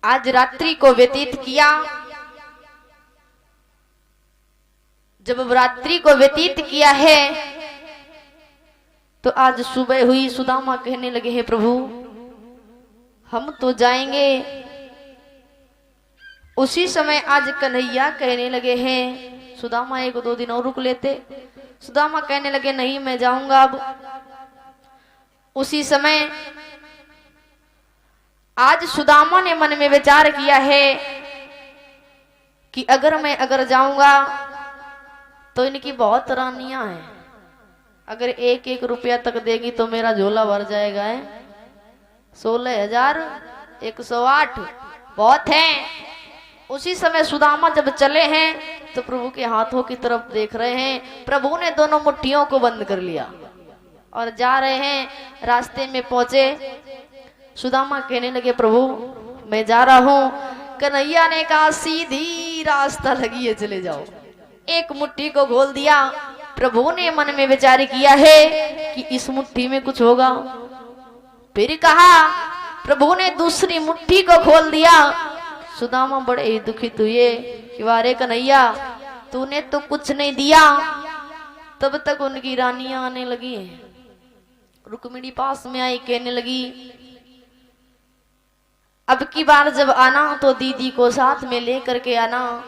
आज रात्रि को व्यतीत किया। जब रात्रि को व्यतीत किया है तो आज सुबह हुई। सुदामा कहने लगे, हे प्रभु हम तो जाएंगे। उसी समय आज कन्हैया कहने लगे हैं, सुदामा एक दो दिन और रुक लेते। सुदामा कहने लगे, नहीं मैं जाऊंगा अब। उसी समय आज सुदामा ने मन में विचार किया है कि अगर जाऊंगा तो इनकी बहुत रानियां हैं, अगर एक एक रुपया तक देगी तो मेरा झोला भर जाएगा। 16,108 बहुत है। उसी समय सुदामा जब चले हैं तो प्रभु के हाथों की तरफ देख रहे हैं। प्रभु ने दोनों मुट्ठियों को बंद कर लिया और जा रहे हैं। रास्ते में पहुंचे, सुदामा कहने लगे, प्रभु मैं जा रहा हूं। कन्हैया ने कहा, सीधी रास्ता लगी है, चले जाओ। एक मुट्ठी को खोल दिया। प्रभु ने मन में विचार किया है कि इस मुट्ठी में कुछ होगा। फिर कहा, प्रभु ने दूसरी मुट्ठी को खोल दिया। सुदामा बड़े ही दुखित हुए कि वारे कन्हैया तूने तो कुछ नहीं दिया। तब तक उनकी रानियां आने लगी। रुक्मिणी पास में आई, कहने लगी, अब की बार जब आना तो दीदी को साथ में लेकर के आना।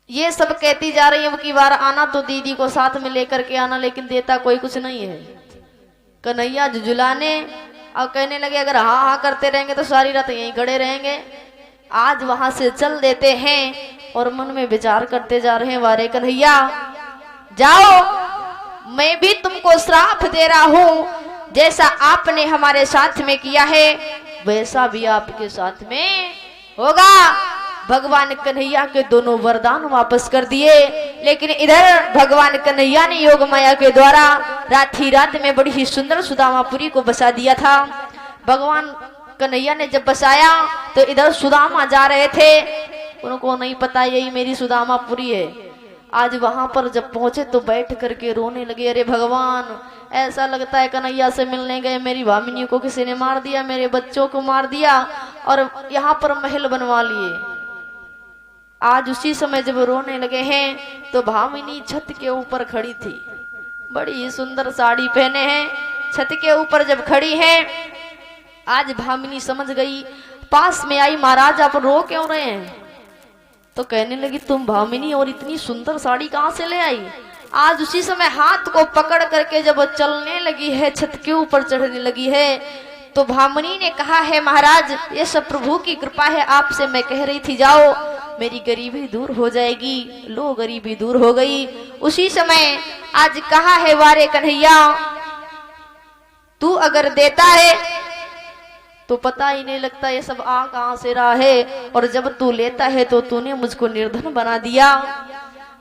ये सब कहती जा रही है, अब की बार आना तो दीदी को साथ में लेकर के आना, लेकिन देता कोई कुछ नहीं है। कन्हैया झुझुलाने और कहने लगे, अगर हाँ हाँ करते रहेंगे तो सारी रात यहीं खड़े रहेंगे। आज वहां से चल देते हैं। और मन में विचार करते जा रहे हैं, वारे कन्हैया जाओ, मैं भी तुमको श्राप दे रहा हूं। जैसा आपने हमारे साथ में किया है वैसा भी आपके साथ में होगा। भगवान कन्हैया के दोनों वरदान वापस कर दिए। लेकिन इधर भगवान कन्हैया ने योग माया के द्वारा रात में बड़ी ही सुंदर सुदामापुरी को बसा दिया था। भगवान कन्हैया ने जब बसाया तो इधर सुदामा जा रहे थे। उनको नहीं पता यही मेरी सुदामापुरी है। आज वहां पर जब पहुंचे तो बैठ करके रोने लगे, अरे भगवान ऐसा लगता है कन्हैया से मिलने गए, मेरी भामिनी को किसी ने मार दिया, मेरे बच्चों को मार दिया और यहाँ पर महल बनवा लिए। आज उसी समय जब रोने लगे हैं तो भामिनी छत के ऊपर खड़ी थी, बड़ी सुंदर साड़ी पहने हैं, छत के ऊपर जब खड़ी है। आज भामिनी समझ गई, पास में आई, महाराज आप रो क्यों रहे हैं? तो कहने लगी, तुम भामिनी और इतनी सुंदर साड़ी कहाँ से ले आई? आज उसी समय हाथ को पकड़ करके जब चलने लगी है, छत के ऊपर चढ़ने लगी है, तो भामिनी ने कहा है, महाराज ये सब प्रभु की कृपा है, आपसे मैं कह रही थी जाओ, मेरी गरीबी दूर हो जाएगी। लो गरीबी दूर हो गई। उसी समय आज कहा है, वारे कन्हैया तू अगर देता है तो पता ही नहीं लगता ये सब आ कहां से रहा है, और जब तू लेता है तो तूने मुझको निर्धन बना दिया।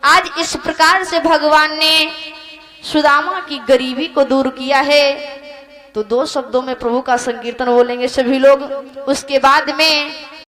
आज इस प्रकार से भगवान ने सुदामा की गरीबी को दूर किया है। तो 2 शब्दों में प्रभु का संकीर्तन बोलेंगे सभी लोग। उसके बाद में